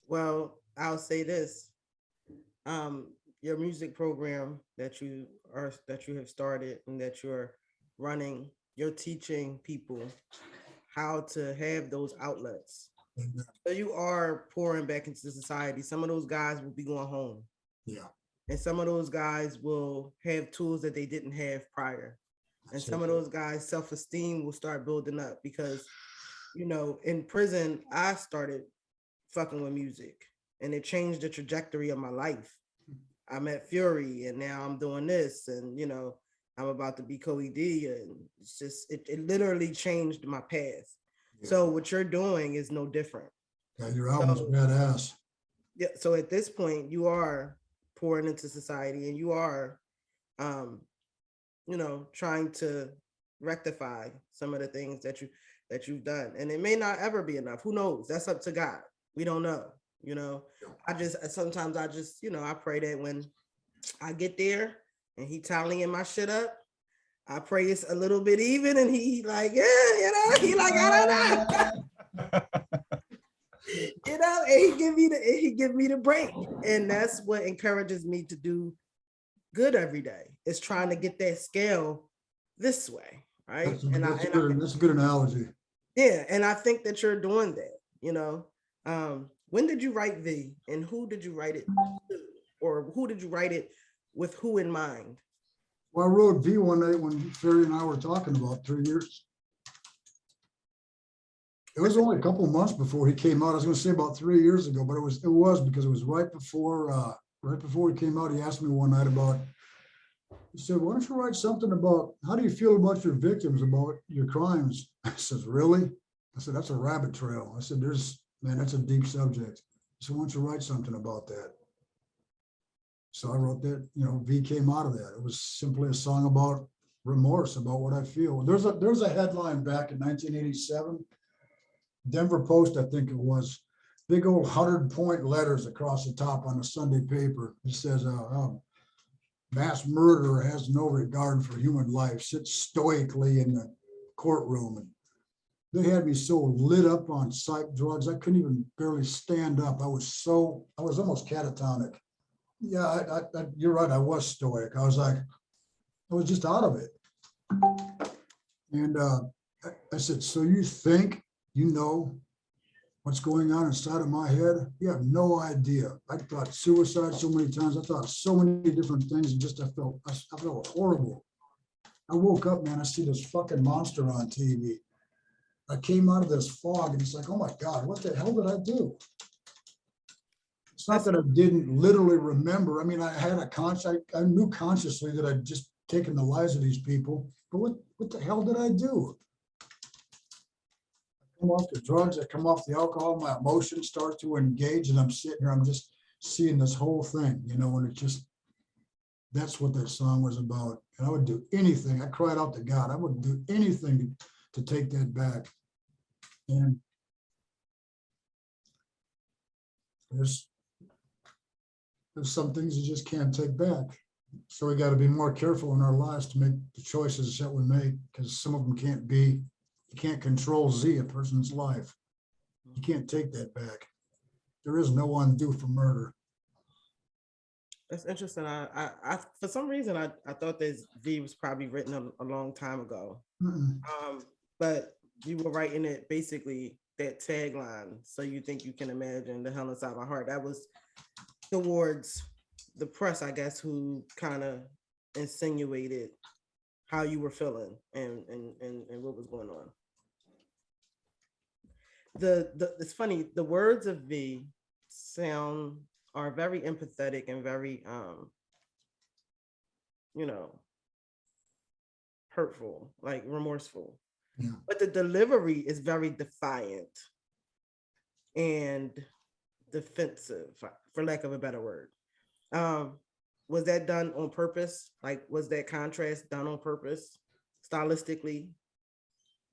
Well, I'll say this. Your music program that you have started and that you're running, you're teaching people how to have those outlets. And, So you are pouring back into society. Some of those guys will be going home, yeah, and some of those guys will have tools that they didn't have prior. And so some of those guys' self esteem will start building up because, in prison, I started fucking with music and it changed the trajectory of my life. I met Fury and now I'm doing this and, I'm about to be Cody D. And it literally changed my path. yeah, So what you're doing is no different. yeah, your album's So badass. yeah, so at this point you are pouring into society and you are um, trying to rectify some of the things that you've done. And it may not ever be enough. Who knows? That's up to God. We don't know. You know, sometimes I just, I pray that when I get there and he tallying my shit up, I pray it's a little bit even and he like, yeah, he like, I don't know. And he give me the break. And that's what encourages me to do good every day. Is trying to get that scale this way. Right. That's a good analogy. Yeah, and I think that you're doing that, when did you write V and who did you write it to? Or who did you write it with who in mind? Well, I wrote V one night when Ferry and I were talking about 3 years. It was only a couple of months before he came out. I was going to say about 3 years ago, but it was because it was right before he came out. He asked me one night he said, why don't you write something about how do you feel about your victims, about your crimes? I said, really? I said, that's a rabbit trail. I said, that's a deep subject. So why don't you write something about that? So I wrote that, V came out of that. It was simply a song about remorse, about what I feel. There's a headline back in 1987, Denver Post, I think it was, big old 100-point letters across the top on the Sunday paper. It says, mass murderer has no regard for human life, sits stoically in the courtroom. And they had me so lit up on psych drugs, I couldn't even barely stand up. I was almost catatonic. Yeah, you're right. I was stoic. I was just out of it. And I said, so you think you know what's going on inside of my head? You have no idea. I thought suicide so many times. I thought so many different things, and I felt horrible. I woke up, man. I see this fucking monster on TV. I came out of this fog, and it's like, oh my God, what the hell did I do? It's not that I didn't literally remember. I mean, I had I knew consciously that I'd just taken the lives of these people, but what the hell did I do? I come off the drugs, I come off the alcohol, my emotions start to engage, and I'm sitting here, I'm just seeing this whole thing, and that's what that song was about. And I would do anything. I cried out to God. I would do anything to take that back. And there's some things you just can't take back. So we got to be more careful in our lives to make the choices that we make, because some of them you can't control Z, a person's life. You can't take that back. There is no undo for murder. That's interesting. I for some reason I thought this V was probably written a long time ago. Mm-mm. But you were writing it basically that tagline. So you think you can imagine the hell inside my heart. That was towards the press, I guess, who kind of insinuated how you were feeling and what was going on. It's funny, the words of V are very empathetic and very you know hurtful, like remorseful. Yeah. But the delivery is very defiant and defensive, for lack of a better word. Um, was that done on purpose? Like, was that contrast done on purpose, stylistically?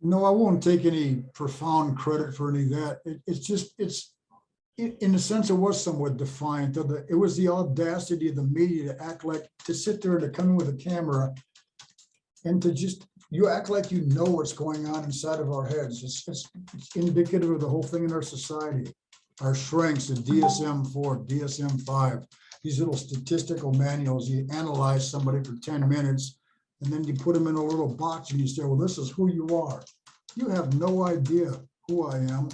No, I won't take any profound credit for any of that. In a sense, it was somewhat defiant. It was the audacity of the media to sit there and to come in with a camera and you act like you know what's going on inside of our heads. It's indicative of the whole thing in our society. our shrinks, the DSM-4, DSM-5, these little statistical manuals. You analyze somebody for 10 minutes, and then you put them in a little box and you say, well, this is who you are. You have no idea who I am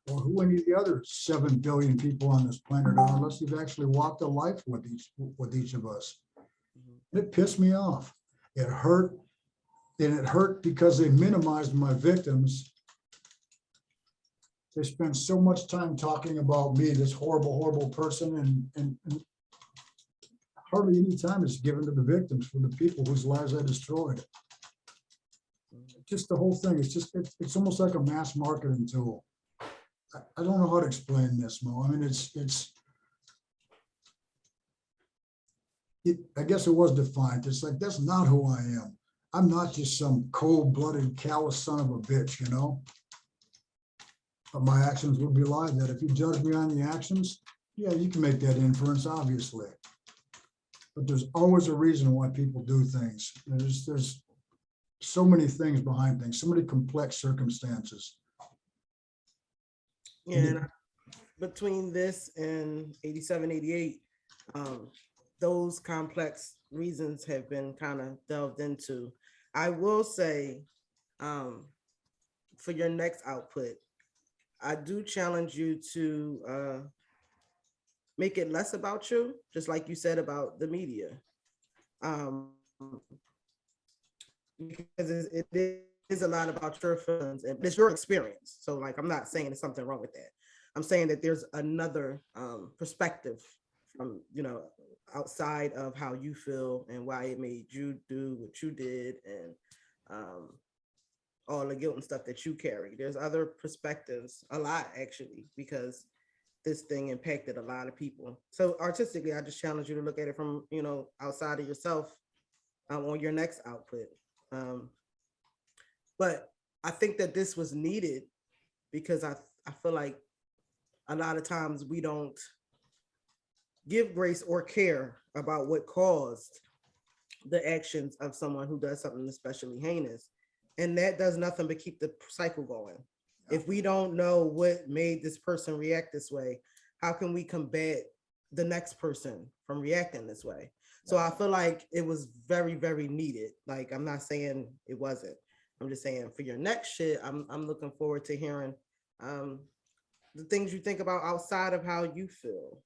or who any of the other 7 billion people on this planet are unless you've actually walked a life with each of us. And it pissed me off. It hurt. And it hurt because they minimized my victims. They spend so much time talking about me, this horrible, horrible person, and hardly any time is given to the victims for the people whose lives I destroyed. Just the whole thing, it's almost like a mass marketing tool. I don't know how to explain this, Mo. I mean, I guess it was defiant. It's like, that's not who I am. I'm not just some cold-blooded, callous son of a bitch, you know? But my actions would belie that. If you judge me on the actions, yeah, you can make that inference, obviously. But there's always a reason why people do things. There's so many things behind things, so many complex circumstances. Yeah, and between this and 87, 88, those complex reasons have been kind of delved into. I will say, for your next output, I do challenge you to make it less about you, just like you said about the media. Because it is a lot about your feelings and it's your experience. So like, I'm not saying there's something wrong with that. I'm saying that there's another perspective from, outside of how you feel and why it made you do what you did and all the guilt and stuff that you carry. There's other perspectives, a lot actually, because this thing impacted a lot of people. So artistically, I just challenge you to look at it from, outside of yourself on your next output. But I think that this was needed because I feel like a lot of times we don't give grace or care about what caused the actions of someone who does something especially heinous. And that does nothing but keep the cycle going. If we don't know what made this person react this way, how can we combat the next person from reacting this way? So I feel like it was very, very needed. Like, I'm not saying it wasn't. I'm just saying for your next shit, I'm looking forward to hearing the things you think about outside of how you feel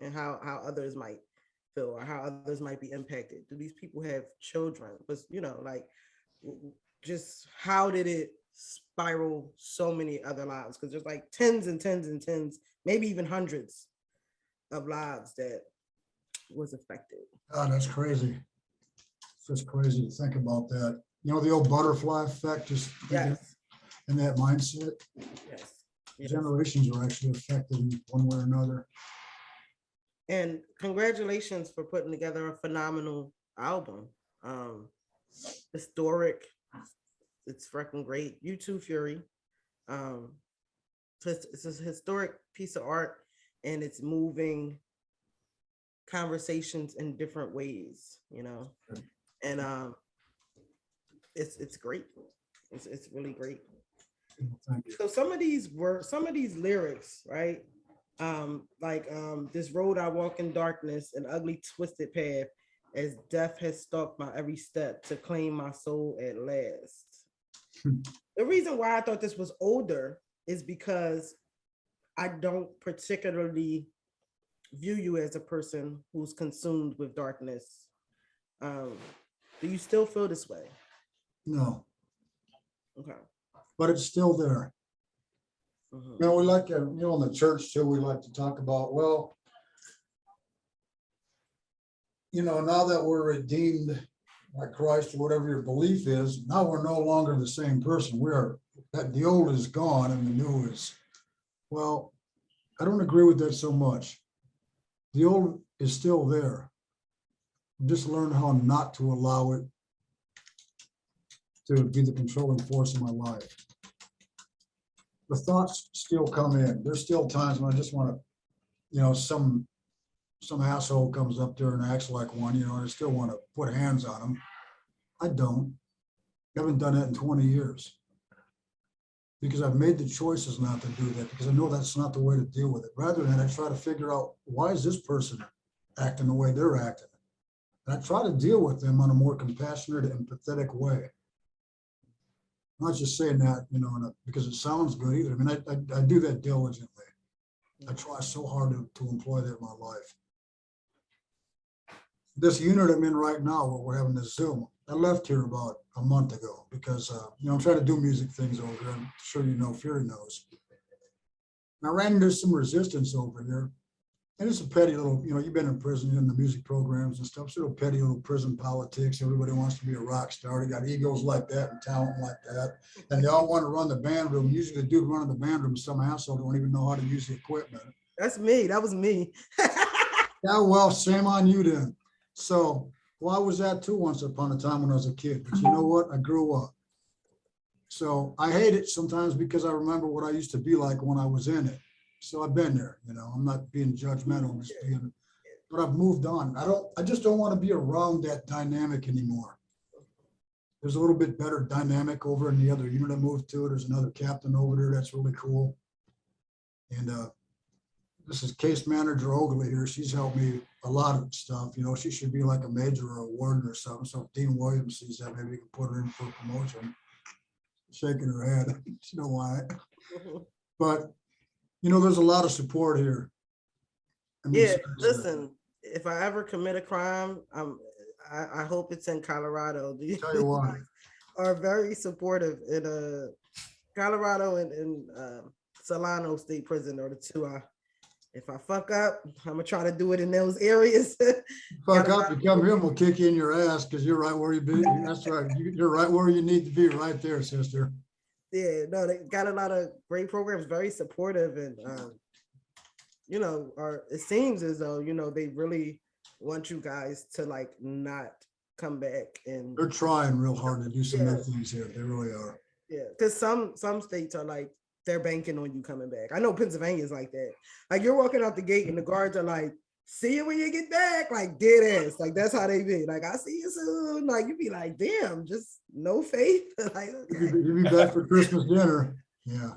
and how others might feel or how others might be impacted. Do these people have children? But, like, just how did it spiral so many other lives? Because there's like tens and tens and tens, maybe even hundreds of lives that was affected. Oh, that's crazy. It's just crazy to think about that. You know, the old butterfly effect, just Yes. in that mindset. Yes. Generations are actually affected in one way or another. And congratulations for putting together a phenomenal album. Historic. It's freaking great. You too, Fury. It's a historic piece of art and it's moving conversations in different ways, and it's great. It's really great. So some of these lyrics, right? This road I walk in darkness, an ugly twisted path, as death has stalked my every step to claim my soul at last. The reason why I thought this was older is because I don't particularly view you as a person who's consumed with darkness. Do you still feel this way? No. Okay. But it's still there. Mm-hmm. We like to, in the church too, we like to talk about, well, now that we're redeemed by Christ, or whatever your belief is, now we're no longer the same person. The old is gone and the new is. Well, I don't agree with that so much. The old is still there. Just learn how not to allow it to be the controlling force in my life. The thoughts still come in. There's still times when I just want to, some asshole comes up there and acts like one, and I still want to put hands on him. I don't. I haven't done that in 20 years. because I've made the choices not to do that, because I know that's not the way to deal with it. Rather than I try to figure out, why is this person acting the way they're acting? And I try to deal with them on a more compassionate and empathetic way. I'm not just saying that, because it sounds good either. I mean, I do that diligently. I try so hard to employ that in my life. This unit I'm in right now, where we're having this Zoom, I left here about a month ago because, I'm trying to do music things over here. I'm sure Fury knows. And I ran into some resistance over here. And it's a petty little, you've been in prison, in the music programs and stuff, so little petty little prison politics. Everybody wants to be a rock star. They got egos like that and talent like that. And they all want to run the band room. Usually the dude running the band room is some asshole who don't even know how to use the equipment. That's me. That was me. Yeah, well, shame on you then. So, well, I was that too once upon a time when I was a kid. But you know what? I grew up. So I hate it sometimes because I remember what I used to be like when I was in it. So I've been there, I'm not being judgmental, I'm just being, but I've moved on. I just don't want to be around that dynamic anymore. There's a little bit better dynamic over in the other unit I moved to. There's another captain over there that's really cool. And this is case manager Oakley here. She's helped me a lot of stuff. She should be like a major or a warden or something. So if Dean Williams sees that, maybe he can put her in for a promotion. Shaking her head. She know why. But there's a lot of support here. Yeah, listen, if I ever commit a crime, I hope it's in Colorado. Tell you why. Are very supportive in Colorado and Solano State Prison are the two. If I fuck up, I'm gonna try to do it in those areas. Fuck up, you come here and we'll kick you in your ass because you're right where you be. That's right. You're right where you need to be, right there, sister. Yeah, no, they got a lot of great programs, very supportive, and it seems as though they really want you guys to like not come back. And they're trying real hard to do some new things here. They really are. Yeah, because some states are like they're banking on you coming back. I know Pennsylvania is like that. Like you're walking out the gate and the guards are like, "See you when you get back," like dead ass. Like that's how they be. Like I see you soon. Like you be like, "Damn, just no faith." Like okay. You'll be back for Christmas dinner. Yeah.